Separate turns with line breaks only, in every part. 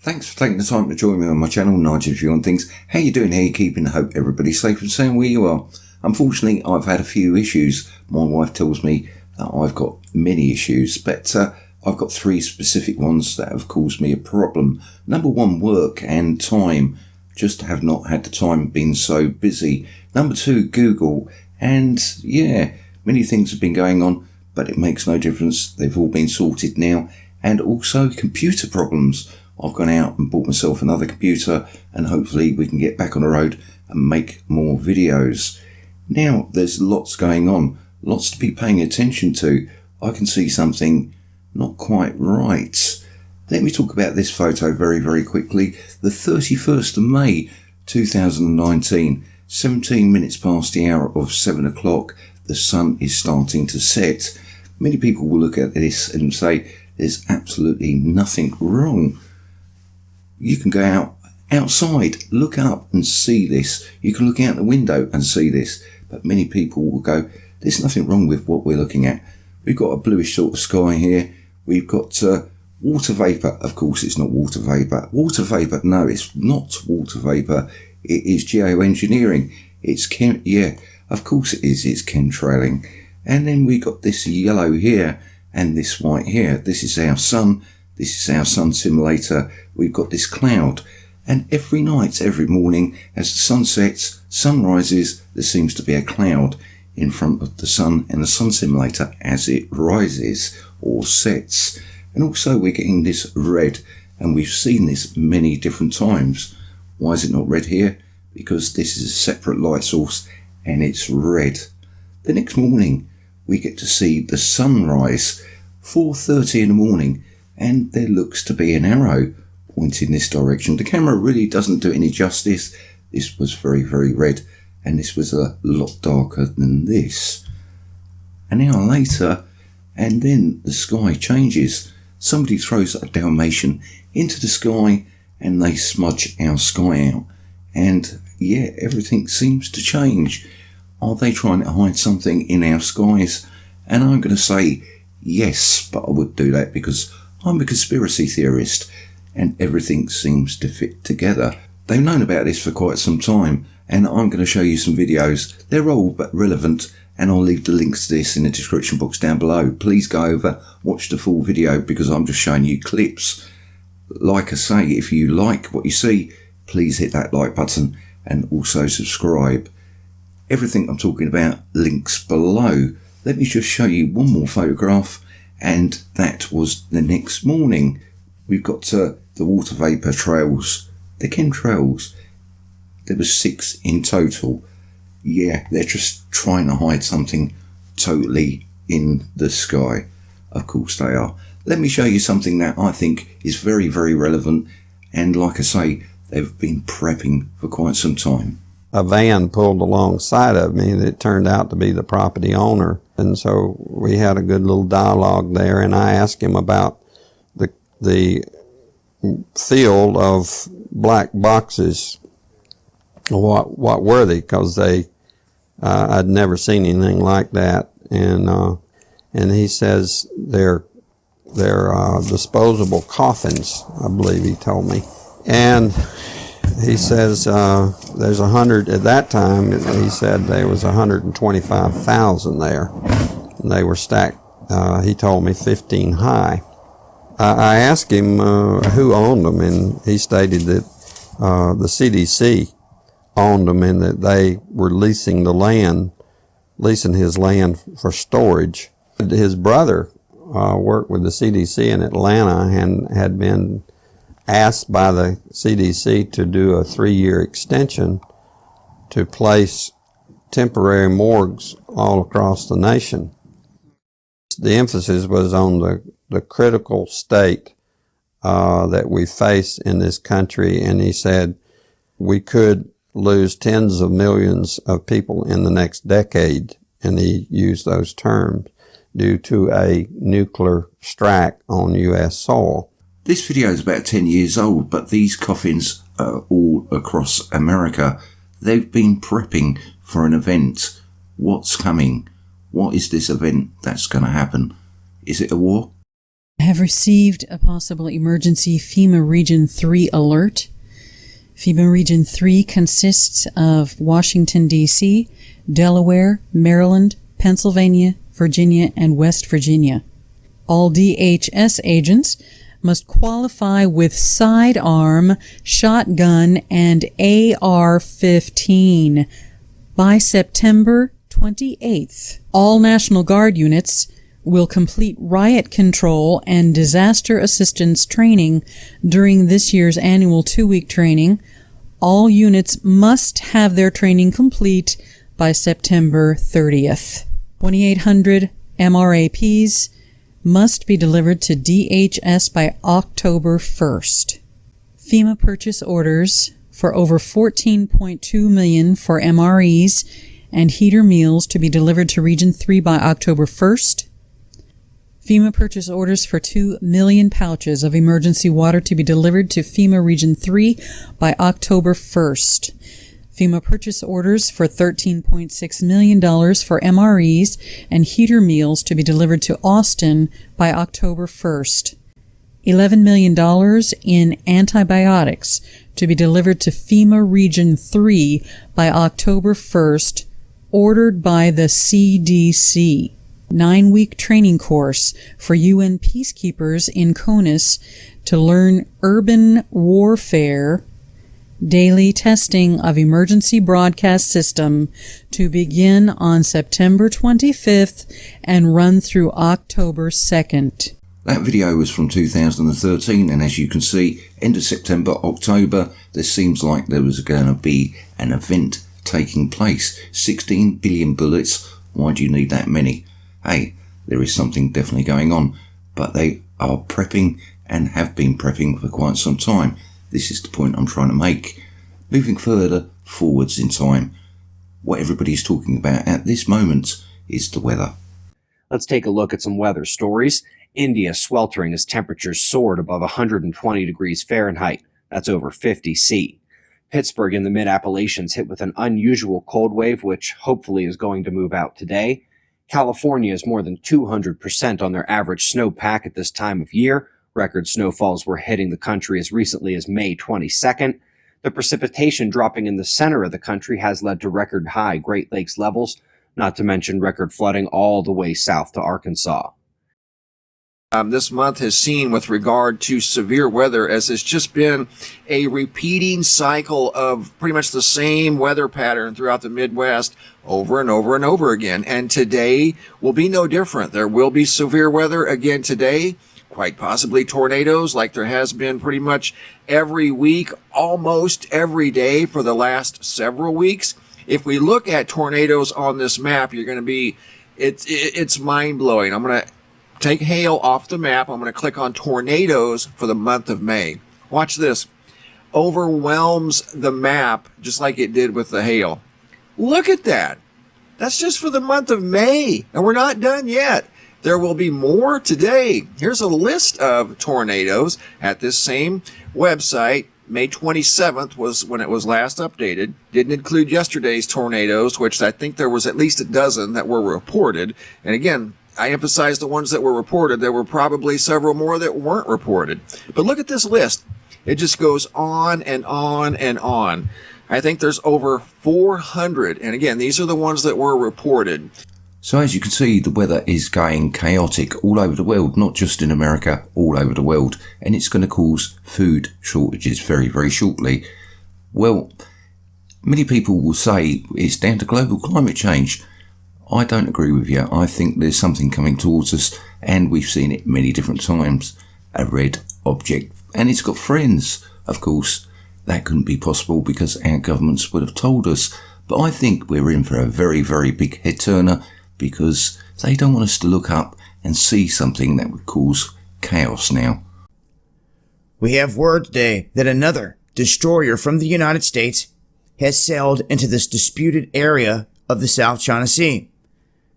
Thanks for taking the time to join me on my channel, Nigel's View on Things. How you doing? How you keeping? I hope everybody's safe and sound where you are. Unfortunately, I've had a few issues. My wife tells me that I've got many issues, but I've got three specific ones that have caused me a problem. Number one, work and time. Just have not had the time, been so busy. Number two, Google. And yeah, many things have been going on, but it makes no difference. They've all been sorted now. And also computer problems. I've gone out and bought myself another computer, and hopefully we can get back on the road and make more videos. Now, there's lots going on, lots to be paying attention to. I can see something not quite right. Let me talk about this photo very, very quickly. The 31st of May 2019, 17 minutes past the hour of 7 o'clock, the sun is starting to set. Many people will look at this and say there's absolutely nothing wrong. You can go outside, look up and see this. You can look out the window and see this. But many people will go, there's nothing wrong with what we're looking at. We've got a bluish sort of sky here. We've got water vapour. Of course, it's not water vapour. Water vapour, no, it's not water vapour. It is geoengineering. Of course it is. It's chemtrailing. And then we got this yellow here and this white here. This is our sun. This is our sun simulator. We've got this cloud. And every night, every morning, as the sun sets, sun rises, there seems to be a cloud in front of the sun and the sun simulator as it rises or sets. And also we're getting this red, and we've seen this many different times. Why is it not red here? Because this is a separate light source and it's red. The next morning, we get to see the sunrise, 4:30 in the morning. And there looks to be an arrow pointing this direction. The camera really doesn't do it any justice. This was very, very red, and this was a lot darker than this. An hour later, and then the sky changes. Somebody throws a Dalmatian into the sky, and they smudge our sky out. And yeah, everything seems to change. Are they trying to hide something in our skies? And I'm going to say yes, but I would do that because I'm a conspiracy theorist and everything seems to fit together. They've known about this for quite some time, and I'm going to show you some videos. They're old but relevant, and I'll leave the links to this in the description box down below. Please go over, watch the full video, because I'm just showing you clips. Like I say, if you like what you see, please hit that like button and also subscribe. Everything I'm talking about, links below. Let me just show you one more photograph. And that was the next morning. We've got the water vapour trails, the chemtrails. There were 6 in total. Yeah, they're just trying to hide something totally in the sky. Of course they are. Let me show you something that I think is very, very relevant. And like I say, they've been prepping for quite some time.
A van pulled alongside of me that turned out to be the property owner. And so we had a good little dialogue there, and I asked him about the field of black boxes. What were they? Because I'd never seen anything like that. And he says they're disposable coffins, I believe he told me. And he says there's 100, at that time he said there was 125,000 there. And they were stacked, he told me 15 high. I asked him who owned them, and he stated that the CDC owned them and that they were leasing his land for storage. His brother worked with the CDC in Atlanta and had been asked by the CDC to do a 3-year extension to place temporary morgues all across the nation. The emphasis was on the critical state that we face in this country, and he said we could lose tens of millions of people in the next decade, and he used those terms, due to a nuclear strike on U.S. soil.
This video is about 10 years old, but these coffins are all across America. They've been prepping for an event. What's coming? What is this event that's going to happen? Is it a war?
have received a possible emergency FEMA Region 3 alert. FEMA Region 3 consists of Washington, D.C., Delaware, Maryland, Pennsylvania, Virginia, and West Virginia. All DHS agents must qualify with sidearm, shotgun, and AR-15 by September 28th. All National Guard units will complete riot control and disaster assistance training during this year's annual 2-week training. All units must have their training complete by September 30th. 2,800 MRAPs must be delivered to DHS by October 1st. FEMA purchase orders for over $14.2 million for MREs and heater meals to be delivered to Region 3 by October 1st. FEMA purchase orders for 2 million pouches of emergency water to be delivered to FEMA Region 3 by October 1st. FEMA purchase orders for $13.6 million for MREs and heater meals to be delivered to Austin by October 1st. $11 million in antibiotics to be delivered to FEMA Region 3 by October 1st, ordered by the CDC. 9-week training course for UN peacekeepers in CONUS to learn urban warfare. Daily testing of emergency broadcast system to begin on September 25th and run through October 2nd.
That video was from 2013, and as you can see, end of September, October, there seems like there was going to be an event taking place. 16 billion bullets. Why do you need that many? Hey, there is something definitely going on, but they are prepping and have been prepping for quite some time. This is the point I'm trying to make. Moving further forwards in time, what everybody's talking about at this moment is the weather.
Let's take a look at some weather stories. India sweltering as temperatures soared above 120 degrees Fahrenheit. That's over 50 C. Pittsburgh in the mid-Appalachians hit with an unusual cold wave, which hopefully is going to move out today. California is more than 200% on their average snowpack at this time of year. Record snowfalls were hitting the country as recently as May 22nd. The precipitation dropping in the center of the country has led to record high Great Lakes levels, not to mention record flooding all the way south to Arkansas.
This month has seen with regard to severe weather, as it's just been a repeating cycle of pretty much the same weather pattern throughout the Midwest over and over and over again. And today will be no different. There will be severe weather again today, quite possibly tornadoes like there has been pretty much every week, almost every day for the last several weeks. If we look at tornadoes on this map, you're going to be, it's mind-blowing. I'm going to take hail off the map. I'm going to click on tornadoes for the month of May. Watch this. Overwhelms the map just like it did with the hail. Look at that. That's just for the month of May, and we're not done yet. There will be more today. Here's a list of tornadoes at this same website. May 27th was when it was last updated. Didn't include yesterday's tornadoes, which I think there was at least a dozen that were reported. And again, I emphasize the ones that were reported. There were probably several more that weren't reported. But look at this list. It just goes on and on and on. I think there's over 400. And again, these are the ones that were reported.
So as you can see, the weather is going chaotic all over the world, not just in America, all over the world. And it's going to cause food shortages very, very shortly. Well, many people will say it's down to global climate change. I don't agree with you. I think there's something coming towards us, and we've seen it many different times. A red object, and it's got friends. Of course, that couldn't be possible because our governments would have told us. But I think we're in for a very, very big head turner because they don't want us to look up and see something that would cause chaos now.
We have word today that another destroyer from the United States has sailed into this disputed area of the South China Sea.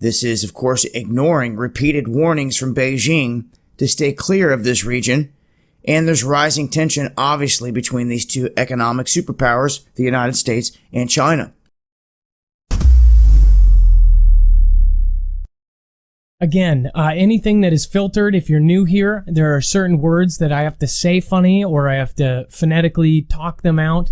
This is, of course, ignoring repeated warnings from Beijing to stay clear of this region, and there's rising tension, obviously, between these two economic superpowers, the United States and China.
Again, anything that is filtered, if you're new here, there are certain words that I have to say funny or I have to phonetically talk them out.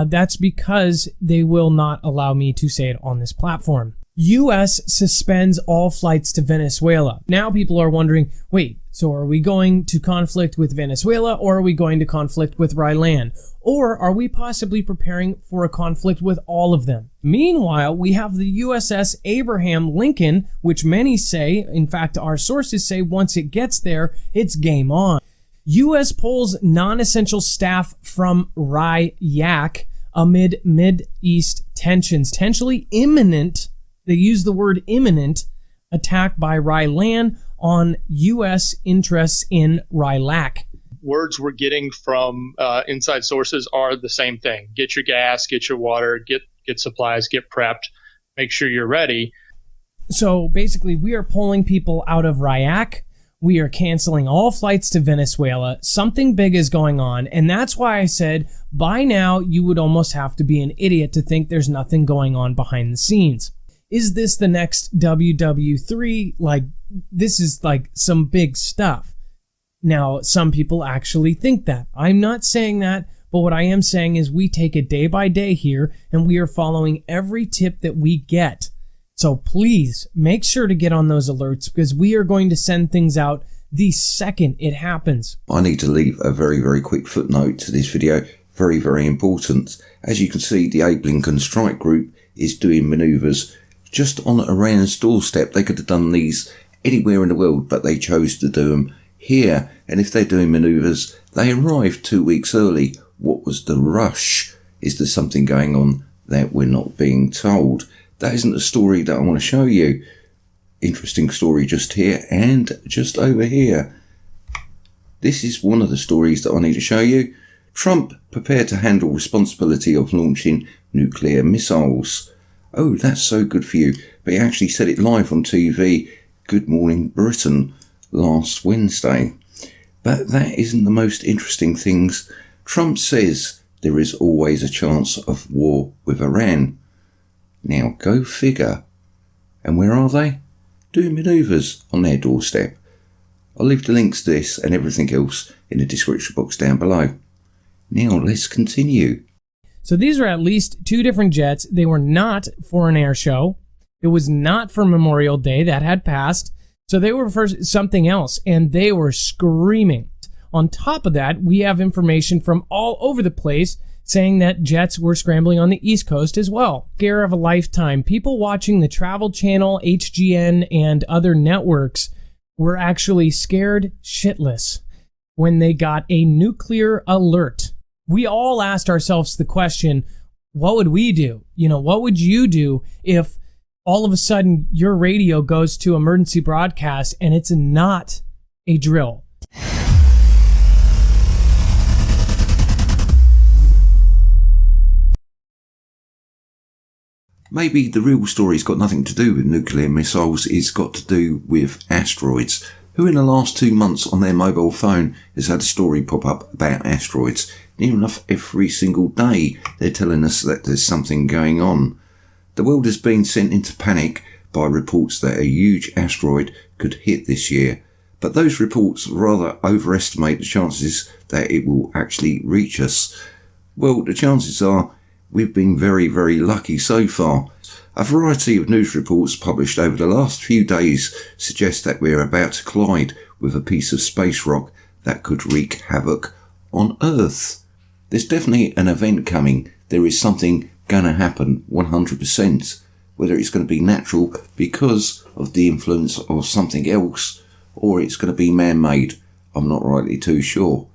That's because they will not allow me to say it on this platform. U.S. suspends all flights to Venezuela. Now people are wondering, wait, so are we going to conflict with Venezuela or are we going to conflict with Rylan? Or are we possibly preparing for a conflict with all of them? Meanwhile, we have the USS Abraham Lincoln, which many say, in fact, our sources say once it gets there, it's game on. U.S. pulls non-essential staff from Ryak amid Mid-East tensions. Potentially imminent, they use the word imminent, attack by Rylan on U.S. interests in Rylak.
Words we're getting from inside sources are the same thing. Get your gas, get your water, get supplies, get prepped, make sure you're ready.
So basically, we are pulling people out of Ryak. We are canceling all flights to Venezuela. Something big is going on. And that's why I said, by now, you would almost have to be an idiot to think there's nothing going on behind the scenes. Is this the next WW3? Like, this is like some big stuff. Now, some people actually think that. I'm not saying that, but what I am saying is we take it day by day here, and we are following every tip that we get. So please make sure to get on those alerts because we are going to send things out the second it happens.
I need to leave a very, very quick footnote to this video. Very, very important. As you can see, the Abe Lincoln Strike Group is doing manoeuvres just on Iran's doorstep. They could have done these anywhere in the world, but they chose to do them here. And if they're doing manoeuvres, they arrived 2 weeks early. What was the rush? Is there something going on that we're not being told? That isn't the story that I want to show you. Interesting story just here and just over here. This is one of the stories that I need to show you. Trump prepared to handle responsibility of launching nuclear missiles. Oh, that's so good for you. But he actually said it live on TV, Good Morning Britain, last Wednesday. But that isn't the most interesting things. Trump says there is always a chance of war with Iran. Now, go figure. And where are they? Doing manoeuvres on their doorstep. I'll leave the links to this and everything else in the description box down below. Now, let's continue.
So these are at least 2 different jets. They were not for an air show. It was not for Memorial Day. That had passed. So they were for something else, and they were screaming. On top of that, we have information from all over the place saying that jets were scrambling on the East Coast as well. Scare of a lifetime. People watching the Travel Channel, HGN, and other networks were actually scared shitless when they got a nuclear alert. We all asked ourselves the question, what would we do? What would you do if all of a sudden your radio goes to emergency broadcast and it's not a drill?
Maybe the real story's got nothing to do with nuclear missiles, it's got to do with asteroids. Who in the last 2 months on their mobile phone has had a story pop up about asteroids? Near enough every single day they're telling us that there's something going on. The world has been sent into panic by reports that a huge asteroid could hit this year. But those reports rather overestimate the chances that it will actually reach us. Well, the chances are we've been very, very lucky so far. A variety of news reports published over the last few days suggest that we're about to collide with a piece of space rock that could wreak havoc on Earth. There's definitely an event coming. There is something going to happen 100%. Whether it's going to be natural because of the influence of something else or it's going to be man-made, I'm not rightly too sure.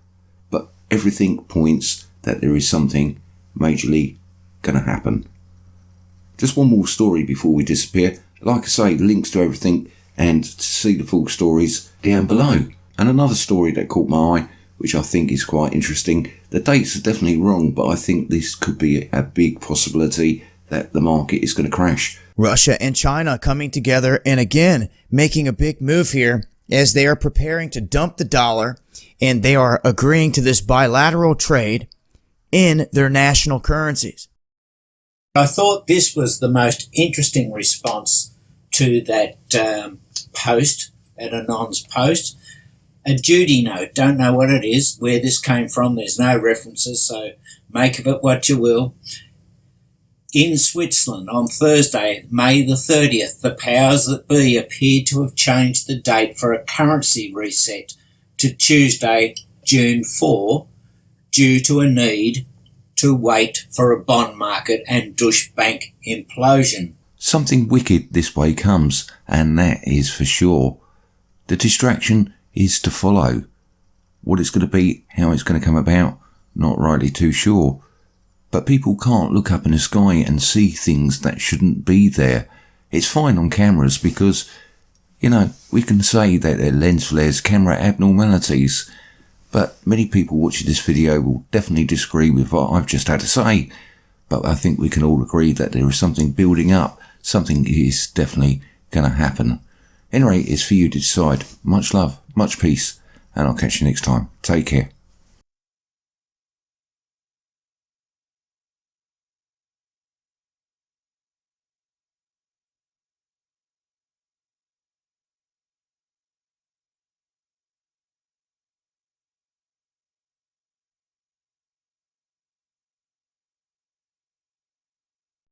But everything points that there is something majorly going to happen. Just one more story before we disappear. Like I say, links to everything and to see the full stories down below. And another story that caught my eye, which I think is quite interesting. The dates are definitely wrong, but I think this could be a big possibility that the market is going to crash.
Russia and China coming together and again making a big move here as they are preparing to dump the dollar, and they are agreeing to this bilateral trade in their national currencies.
I thought this was the most interesting response to that post, at Anon's post. A duty note, don't know what it is, where this came from, there's no references, so make of it what you will. In Switzerland, on Thursday, May the 30th, the powers that be appeared to have changed the date for a currency reset to Tuesday, June 4, due to a need to wait for a bond market and Deutsche Bank implosion.
Something wicked this way comes, and that is for sure. The distraction is to follow. What it's going to be, how it's going to come about, not rightly too sure. But people can't look up in the sky and see things that shouldn't be there. It's fine on cameras because, we can say that they're lens flares, camera abnormalities. But many people watching this video will definitely disagree with what I've just had to say. But I think we can all agree that there is something building up. Something is definitely going to happen. Anyway, it's for you to decide. Much love, much peace, and I'll catch you next time. Take care.